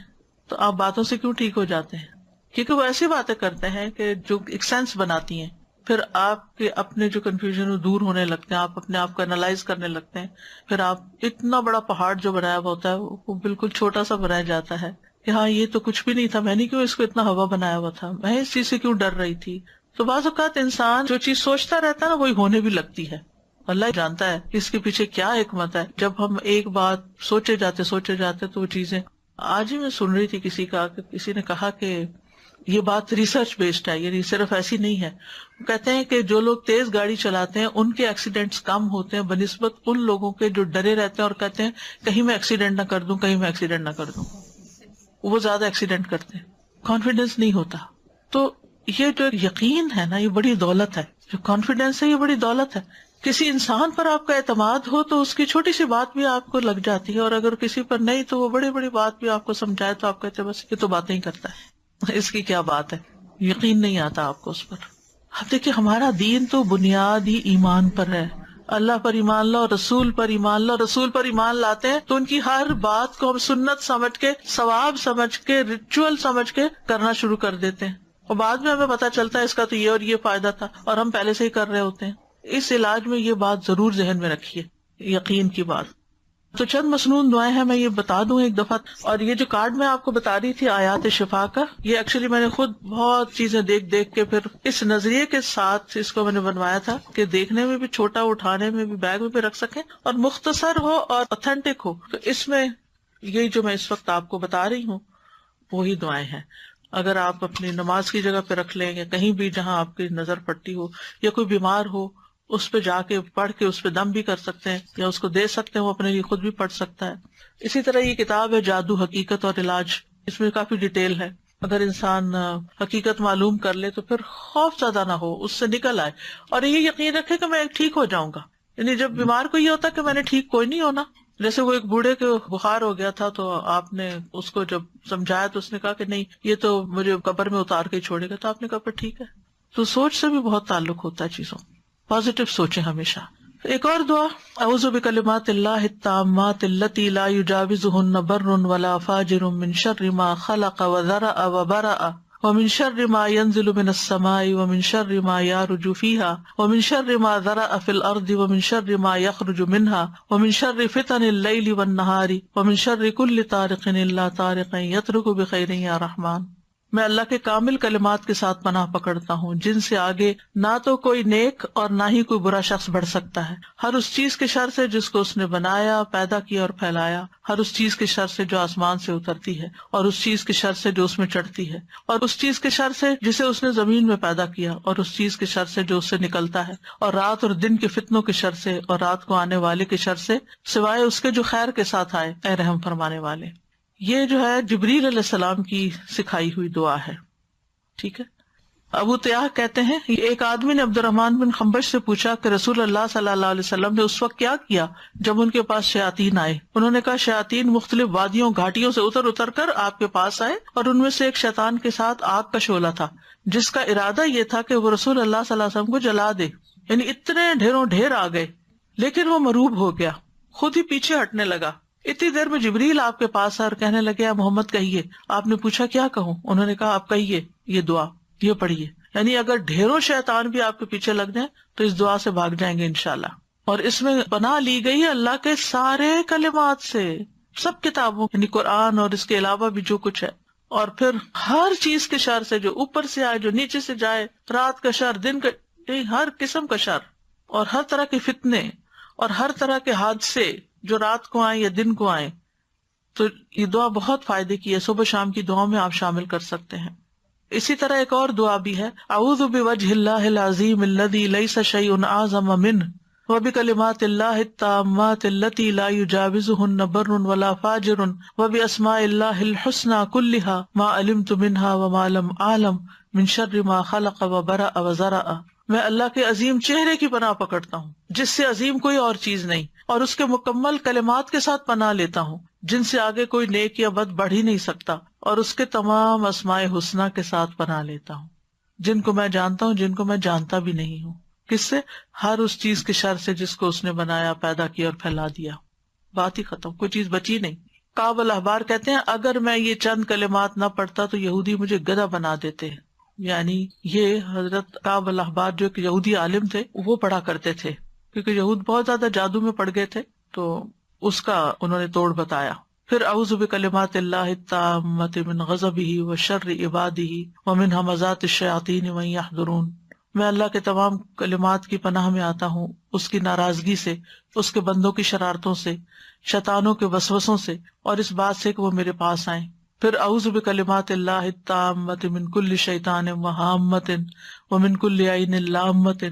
تو آپ باتوں سے کیوں ٹھیک ہو جاتے ہیں؟ کیونکہ وہ ایسی باتیں کرتے ہیں کہ جو ایک سینس بناتی ہیں، پھر آپ کے اپنے جو کنفیوژن دور ہونے لگتے ہیں، آپ اپنے آپ کو انالائز کرنے لگتے ہیں، پھر آپ اتنا بڑا پہاڑ جو بنایا ہوا ہوتا ہے وہ بالکل چھوٹا سا بنایا جاتا ہے کہ ہاں یہ تو کچھ بھی نہیں تھا، میں نے کیوں اس کو اتنا ہوا بنایا ہوا تھا، میں اس چیز سے کیوں ڈر رہی تھی۔ تو بعض اوقات انسان جو چیز سوچتا رہتا ہے نا وہی ہونے بھی لگتی ہے، اللہ جانتا ہے اس کے پیچھے کیا حکمت ہے۔ جب ہم ایک بات سوچے جاتے تو وہ چیزیں، آج ہی میں سن رہی تھی کسی نے کہا کہ یہ بات ریسرچ بیسڈ ہے، یعنی صرف ایسی نہیں ہے۔ وہ کہتے ہیں کہ جو لوگ تیز گاڑی چلاتے ہیں ان کے ایکسیڈنٹس کم ہوتے ہیں بنسبت ان لوگوں کے جو ڈرے رہتے ہیں اور کہتے ہیں کہیں میں ایکسیڈنٹ نہ کر دوں، وہ زیادہ ایکسیڈنٹ کرتے ہیں، کانفیڈینس نہیں ہوتا۔ تو یہ جو یقین ہے نا یہ بڑی دولت ہے، جو کانفیڈینس ہے یہ بڑی دولت ہے۔ کسی انسان پر آپ کا اعتماد ہو تو اس کی چھوٹی سی بات بھی آپ کو لگ جاتی ہے، اور اگر کسی پر نہیں تو وہ بڑی بڑی بات بھی آپ کو سمجھائے تو آپ کہتے ہیں بس یہ تو باتیں ہی کرتا ہے، اس کی کیا بات ہے، یقین نہیں آتا آپ کو اس پر۔ اب دیکھیے ہمارا دین تو بنیاد ہی ایمان پر ہے، اللہ پر ایمان لاؤ، رسول پر ایمان لاؤ، رسول پر ایمان لاتے ہیں تو ان کی ہر بات کو ہم سنت سمجھ کے، ثواب سمجھ کے، ریچول سمجھ کے کرنا شروع کر دیتے ہیں، اور بعد میں ہمیں پتا چلتا ہے اس کا تو یہ اور یہ فائدہ تھا، اور ہم پہلے سے ہی کر رہے ہوتے ہیں۔ اس علاج میں یہ بات ضرور ذہن میں رکھیے، یقین کی بات۔ تو چند مسنون دعائیں ہیں، میں یہ بتا دوں ایک دفعہ، اور یہ جو کارڈ میں آپ کو بتا رہی تھی آیات شفا کا، یہ ایکچولی میں نے خود بہت چیزیں دیکھ کے پھر اس نظریے کے ساتھ اس کو میں نے بنوایا تھا کہ دیکھنے میں بھی چھوٹا، اٹھانے میں بھی، بیگ میں بھی رکھ سکیں، اور مختصر ہو اور اوتھینٹک ہو۔ تو اس میں یہی جو میں اس وقت آپ کو بتا رہی ہوں وہی دعائیں ہیں، اگر آپ اپنی نماز کی جگہ پہ رکھ لیں یا کہیں بھی جہاں آپ کی نظر پڑتی ہو، یا کوئی بیمار ہو اس پہ جا کے پڑھ کے اس پہ دم بھی کر سکتے ہیں، یا اس کو دے سکتے ہیں، وہ اپنے لیے خود بھی پڑھ سکتا ہے۔ اسی طرح یہ کتاب ہے جادو، حقیقت اور علاج، اس میں کافی ڈیٹیل ہے، اگر انسان حقیقت معلوم کر لے تو پھر خوف زیادہ نہ ہو، اس سے نکل آئے، اور یہ یقین رکھے کہ میں ٹھیک ہو جاؤں گا۔ یعنی جب بیمار کو یہ ہوتا کہ میں نے ٹھیک کوئی نہیں ہونا، جیسے وہ ایک بوڑھے کے بخار ہو گیا تھا تو آپ نے اس کو جب سمجھایا تو اس نے کہا کہ نہیں یہ تو مجھے قبر میں اتار کے ہی چھوڑے گا، تو آپ نے کہا پھر ٹھیک ہے۔ تو سوچ سے بھی بہت تعلق ہوتا ہے چیزوں، پازیٹو سوچیں ہمیشہ۔ ایک اور دعا، اعوذ بکلمات اللہ التامات التی لا یجاوزہن بر ولا فاجر من شر ما خلق وذرأ وبرأ ومن شر ما ينزل من السماء ومن شر ما يعرج فيها ومن شر ما ذرأ في الأرض ومن شر ما يخرج منها ومن شر فتن الليل والنهار ومن شر كل طارق إلا طارق يطرق بخير يا رحمن۔ میں اللہ کے کامل کلمات کے ساتھ پناہ پکڑتا ہوں جن سے آگے نہ تو کوئی نیک اور نہ ہی کوئی برا شخص بڑھ سکتا ہے، ہر اس چیز کے شر سے جس کو اس نے بنایا، پیدا کیا اور پھیلایا، ہر اس چیز کے شر سے جو آسمان سے اترتی ہے، اور اس چیز کے شر سے جو اس میں چڑھتی ہے، اور اس چیز کے شر سے جسے اس نے زمین میں پیدا کیا، اور اس چیز کے شر سے جو اس سے نکلتا ہے، اور رات اور دن کے فتنوں کے شر سے، اور رات کو آنے والے کے شر سے، سوائے اس کے جو خیر کے ساتھ آئے، اے رحم فرمانے والے۔ یہ جو ہے جبریل علیہ السلام کی سکھائی ہوئی دعا ہے، ٹھیک ہے۔ ابو طیاح کہتے ہیں ایک آدمی نے عبد الرحمن بن خنبش سے پوچھا کہ رسول اللہ صلی اللہ علیہ وسلم نے اس وقت کیا کیا جب ان کے پاس شیاطین آئے؟ انہوں نے کہا شیاطین مختلف وادیوں گھاٹیوں سے اتر کر آپ کے پاس آئے، اور ان میں سے ایک شیطان کے ساتھ آگ کا شعلہ تھا جس کا ارادہ یہ تھا کہ وہ رسول اللہ صلی اللہ علیہ وسلم کو جلا دے، یعنی اتنے ڈھیروں ڈھیر آ گئے، لیکن وہ مروب ہو گیا، خود ہی پیچھے ہٹنے لگا۔ اتنی دیر میں جبریل آپ کے پاس آئے اور کہنے لگے اے محمد کہیے۔ آپ نے پوچھا کیا کہوں؟ انہوں نے کہا آپ کہیے یہ دعا، یہ پڑھیے، یعنی اگر ڈھیروں شیطان بھی آپ کے پیچھے لگ جائیں تو اس دعا سے بھاگ جائیں گے انشاءاللہ۔ اور اس میں پناہ لی گئی ہے اللہ کے سارے کلمات سے، سب کتابوں یعنی قرآن اور اس کے علاوہ بھی جو کچھ ہے، اور پھر ہر چیز کے شر سے، جو اوپر سے آئے، جو نیچے سے جائے، رات کا شر، دن کا، ہر قسم کا شر، اور ہر طرح کے فتنے اور ہر طرح کے حادثے جو رات کو آئیں یا دن کو آئیں۔ تو یہ دعا بہت فائدے کی ہے، صبح شام کی دعاؤں میں آپ شامل کر سکتے ہیں۔ اسی طرح ایک اور دعا بھی ہے، اعوذ بوجہ اللہ العظیم الذی لیس شیء اعظم منہ وبکلمات اللہ التامات التی لا یجاوزہن بر ولا فاجر وباسماء اللہ الحسنی کلہا ما علمت منہا وما لم اعلم من شر ما خلق وبرأ وذرأ۔ میں اللہ کے عظیم چہرے کی پناہ پکڑتا ہوں جس سے عظیم کوئی اور چیز نہیں، اور اس کے مکمل کلمات کے ساتھ پناہ لیتا ہوں جن سے آگے کوئی نیک یا بد بڑھ ہی نہیں سکتا، اور اس کے تمام اسماء حسنہ کے ساتھ پناہ لیتا ہوں جن کو میں جانتا ہوں، جن کو میں جانتا بھی نہیں ہوں۔ کس سے؟ ہر اس چیز کے شر سے جس کو اس نے بنایا، پیدا کیا اور پھیلا دیا۔ بات ہی ختم، کوئی چیز بچی نہیں۔ کعب الاحبار کہتے ہیں اگر میں یہ چند کلمات نہ پڑھتا تو یہودی مجھے گدھا بنا دیتے، یعنی یہ حضرت کعب الاحبار جو ایک یہودی عالم تھے وہ پڑھا کرتے تھے، کیونکہ یہود بہت زیادہ جادو میں پڑ گئے تھے، تو اس کا انہوں نے توڑ بتایا۔ پھر اعوذ بکلمات اللہ التامات من غضبہ وشر عبادہ ومن ہمزات الشیاطین وان یحضرون۔ میں اللہ کے تمام کلمات کی پناہ میں آتا ہوں، اس کی ناراضگی سے، اس کے بندوں کی شرارتوں سے، شیطانوں کے وسوسوں سے، اور اس بات سے کہ وہ میرے پاس آئیں۔ پھر اعوذ بکلمات اللہ التامات من کل شیطان وہامۃ ومن کل عین لامۃ۔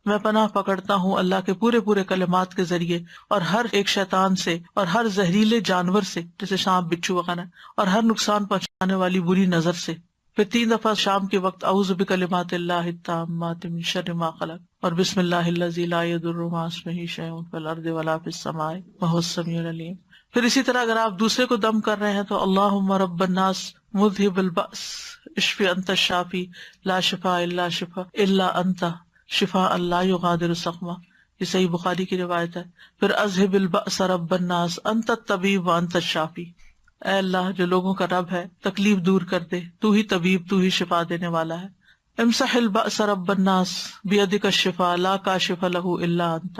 میں پناہ پکڑتا ہوں اللہ کے پورے کلمات کے ذریعے، اور ہر ایک شیطان سے، اور ہر زہریلے جانور سے جیسے سانپ، بچھو وغیرہ، اور ہر نقصان پہنچانے والی بری نظر سے۔ پھر 3 دفعہ شام کے وقت اعوذ بکلمات اللہ التامات من شر ما خلق اور بسم اللہ الذی لا یضر مع اسمہ شیء فی الارض ولا فی السماء وہو السمیع العلیم. پھر اسی طرح اگر آپ دوسرے کو دم کر رہے ہیں تو اللہم رب الناس مذہب البأس اشفی انت الشافی لا شفاء الا شفاء الا انت شفاء لا یغادر سقما، یہ صحیح بخاری کی روایت ہے. پھر اذہب البأس رب الناس انت الطبیب وانت الشافی، اے اللہ جو لوگوں کا رب ہے تکلیف دور کر دے، تو ہی طبیب، تو ہی شفا دینے والا ہے. امسح البأس رب الناس بیدک الشفاء لا کاشف لہ الا انت،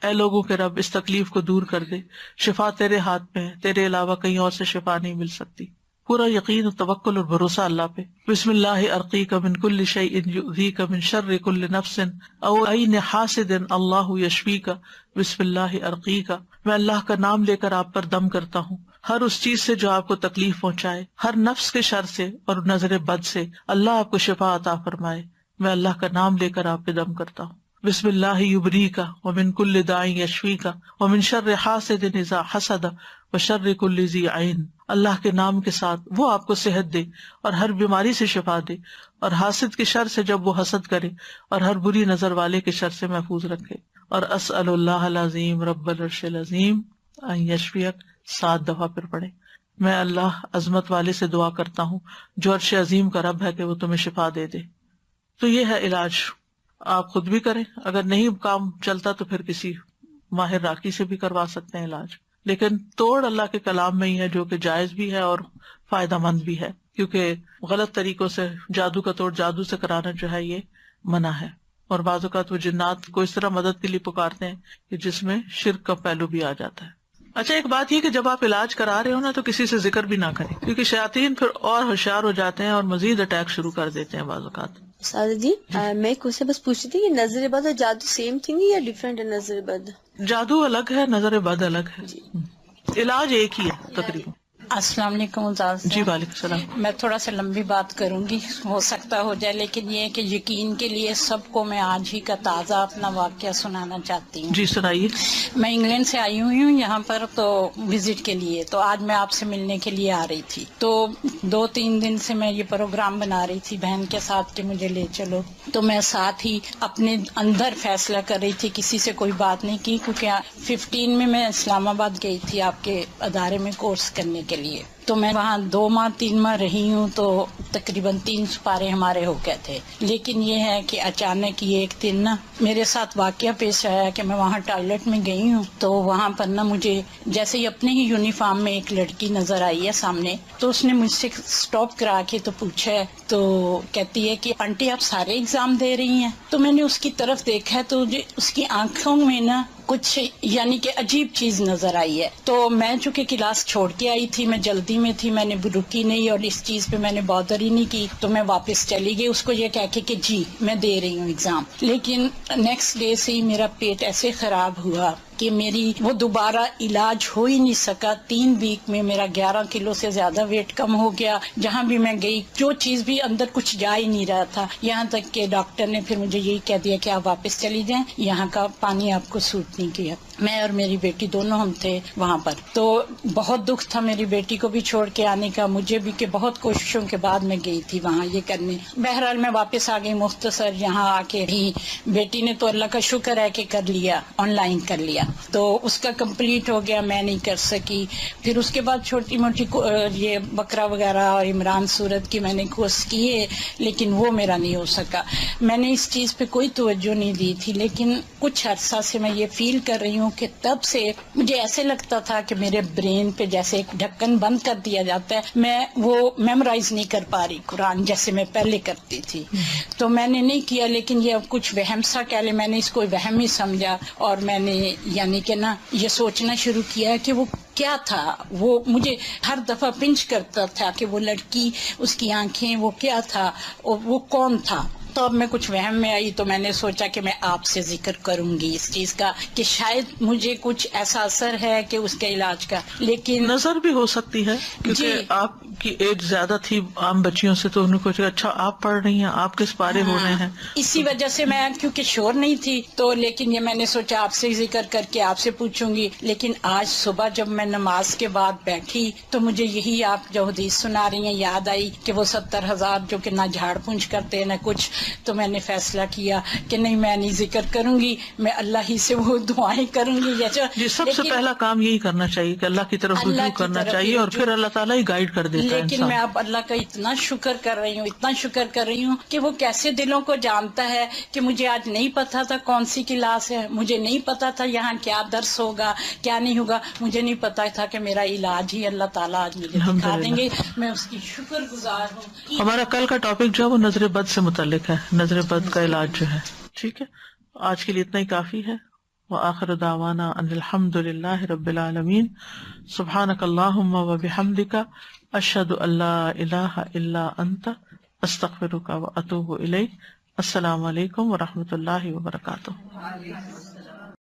اے لوگوں کے رب اس تکلیف کو دور کر دے، شفا تیرے ہاتھ میں ہے، تیرے علاوہ کہیں اور سے شفا نہیں مل سکتی. پورا یقین و توکل اور بھروسہ اللہ پہ. بسم اللہ ارقیک من کل شیء یؤذیک من شر کل نفس او عین حاسد اللہ یشفیک بسم اللہ ارقیک، میں اللہ کا نام لے کر آپ پر دم کرتا ہوں ہر اس چیز سے جو آپ کو تکلیف پہنچائے، ہر نفس کے شر سے اور نظر بد سے، اللہ آپ کو شفا عطا فرمائے. میں اللہ کا نام لے کر آپ پہ دم کرتا ہوں. بسم اللہ یبریک ومن کل داء یشفیک ومن شر حاسد اذا حسد وشر کل ذی عین، اللہ کے نام کے ساتھ وہ آپ کو صحت دے اور ہر بیماری سے شفا دے، اور حاسد کے شر سے جب وہ حسد کرے، اور ہر بری نظر والے کے شر سے محفوظ رکھے. اور اسأل اللہ العظیم رب العرش العظیم ان یشفیک 7 دفعہ پھر پڑھے. میں اللہ عظمت والے سے دعا کرتا ہوں جو عرش عظیم کا رب ہے کہ وہ تمہیں شفا دے دے. تو یہ ہے علاج، آپ خود بھی کریں، اگر نہیں کام چلتا تو پھر کسی ماہر راقی سے بھی کروا سکتے ہیں علاج، لیکن توڑ اللہ کے کلام میں ہی ہے جو کہ جائز بھی ہے اور فائدہ مند بھی ہے، کیونکہ غلط طریقوں سے جادو کا توڑ جادو سے کرانا جو ہے یہ منع ہے. اور بعض اوقات وہ جنات کو اس طرح مدد کے لیے پکارتے ہیں کہ جس میں شرک کا پہلو بھی آ جاتا ہے. اچھا ایک بات یہ کہ جب آپ علاج کرا رہے ہو نا تو کسی سے ذکر بھی نہ کریں، کیونکہ شیاطین پھر اور ہوشیار ہو جاتے ہیں اور مزید اٹیک شروع کر دیتے ہیں بعض اوقات. سادہ جی میں ایک کوشچن بس پوچھ رہی تھی کہ نظر بد اور جادو سیم تھنگ ہے یا ڈفرینٹ ہے؟ نظر بد جادو الگ ہے، نظر بد الگ ہے، علاج ایک ہی ہے تقریباً. السلام علیکم استاذ. جی وعلیکم السلام. میں تھوڑا سا لمبی بات کروں گی، ہو سکتا ہو جائے، لیکن یہ کہ یقین کے لیے سب کو میں آج ہی کا تازہ اپنا واقعہ سنانا چاہتی ہوں. جی سنائیے. میں انگلینڈ سے آئی ہوئی ہوں یہاں پر تو وزٹ کے لیے، تو آج میں آپ سے ملنے کے لیے آ رہی تھی. تو 2-3 دن سے میں یہ پروگرام بنا رہی تھی بہن کے ساتھ کہ مجھے لے چلو، تو میں ساتھ ہی اپنے اندر فیصلہ کر رہی تھی، کسی سے کوئی بات نہیں کی، کیونکہ 15 میں اسلام آباد گئی تھی آپ کے ادارے میں کورس کرنے کے لیے. تو میں وہاں 2-3 ماہ رہی ہوں، تو تقریباً 3 سپارے ہمارے ہو گئے تھے. لیکن یہ ہے کہ اچانک یہ ایک دن نا میرے ساتھ واقعہ پیش آیا کہ میں وہاں ٹوائلٹ میں گئی ہوں، تو وہاں پر نا مجھے جیسے ہی اپنے ہی یونیفارم میں ایک لڑکی نظر آئی ہے سامنے، تو اس نے مجھ سے سٹاپ کرا کے تو پوچھا ہے، تو کہتی ہے کہ آنٹی آپ سارے ایگزام دے رہی ہیں؟ تو میں نے اس کی طرف دیکھا تو اس کی آنکھوں میں نا کچھ یعنی کہ عجیب چیز نظر آئی ہے. تو میں چونکہ کلاس چھوڑ کے آئی تھی، میں جلدی میں تھی، میں نے رکی نہیں اور اس چیز پہ میں نے بادر ہی نہیں کی، تو میں واپس چلی گئی اس کو یہ کہہ کے کہ جی میں دے رہی ہوں ایگزام. لیکن نیکسٹ ڈے سے ہی میرا پیٹ ایسے خراب ہوا کہ میری وہ دوبارہ علاج ہو ہی نہیں سکا. 3 ویک میں میرا 11 کلو سے زیادہ ویٹ کم ہو گیا. جہاں بھی میں گئی جو چیز بھی اندر کچھ جا ہی نہیں رہا تھا، یہاں تک کہ ڈاکٹر نے پھر مجھے یہی کہہ دیا کہ آپ واپس چلی جائیں، یہاں کا پانی آپ کو سوٹ نہیں کیا. میں اور میری بیٹی دونوں ہم تھے وہاں پر. تو بہت دکھ تھا میری بیٹی کو بھی چھوڑ کے آنے کا، مجھے بھی، کہ بہت کوششوں کے بعد میں گئی تھی وہاں یہ کرنے. بہرحال میں واپس آ گئی. مختصر یہاں آ کے ہی بیٹی نے تو اللہ کا شکر ہے کہ کر لیا، آن لائن کر لیا، تو اس کا کمپلیٹ ہو گیا، میں نہیں کر سکی. پھر اس کے بعد چھوٹی موٹی یہ بقرہ وغیرہ اور عمران سورت کی میں نے کورس کیے، لیکن وہ میرا نہیں ہو سکا. میں نے اس چیز پہ کوئی توجہ نہیں دی تھی، لیکن کچھ عرصہ سے میں یہ فیل کر رہی ہوں کہ تب سے مجھے ایسے لگتا تھا کہ میرے برین پہ جیسے ایک ڈھکن بند کر دیا جاتا ہے، میں وہ میمورائز نہیں کر پا رہی قرآن جیسے میں پہلے کرتی تھی. تو میں نے نہیں کیا، لیکن یہ اب کچھ وہم سا کہہ لیں، میں نے اس کو وہم ہی سمجھا، اور میں نے یعنی کہ نا یہ سوچنا شروع کیا کہ وہ کیا تھا. وہ مجھے ہر دفعہ پنچ کرتا تھا کہ وہ لڑکی، اس کی آنکھیں، وہ کیا تھا اور وہ کون تھا. تو اب میں کچھ وہم میں آئی تو میں نے سوچا کہ میں آپ سے ذکر کروں گی اس چیز کا کہ شاید مجھے کچھ ایسا اثر ہے کہ اس کے علاج کا. لیکن نظر بھی ہو سکتی ہے کیونکہ آپ کی ایج زیادہ تھی عام بچیوں سے، تو انہوں کو اچھا آپ پڑھ رہی ہیں، آپ کس پارے ہو رہے ہیں، اسی وجہ سے میں کیونکہ شور نہیں تھی تو لیکن یہ میں نے سوچا آپ سے ذکر کر کے آپ سے پوچھوں گی. لیکن آج صبح جب میں نماز کے بعد بیٹھی تو مجھے یہی آپ جو حدیث سنا رہی ہیں یاد آئی کہ وہ 70,000 جو کہ نہ جھاڑ پونچھ کرتے نہ کچھ. تو میں نے فیصلہ کیا کہ نہیں میں نہیں ذکر کروں گی، میں اللہ ہی سے وہ دعائیں کروں گی. یہ سب سے پہلا کام یہی کرنا چاہیے کہ اللہ کی طرف رجوع کرنا چاہیے، اور پھر اللہ تعالیٰ ہی گائیڈ کر دیتا ہے. لیکن میں اب اللہ کا اتنا شکر کر رہی ہوں، اتنا شکر کر رہی ہوں کہ وہ کیسے دلوں کو جانتا ہے کہ مجھے آج نہیں پتا تھا کون سی کلاس ہے، مجھے نہیں پتا تھا یہاں کیا درس ہوگا کیا نہیں ہوگا، مجھے نہیں پتا تھا کہ میرا علاج ہی اللہ تعالیٰ آج مجھے دکھا دیں گے. میں اس کی شکر گزار ہوں. ہمارا کل کا ٹاپک جو ہے وہ نظر بد سے متعلق ہے، نظر بد کا علاج جو ہے. ٹھیک ہے، آج کے لیے اتنا ہی کافی ہے. وآخر دعوانا ان الحمد للہ رب العالمین. سبحانک اللہم وبحمدک، اشہد ان لا الہ الا انت، استغفرک واتوب الیک. السلام علیکم ورحمۃ اللہ وبرکاتہ.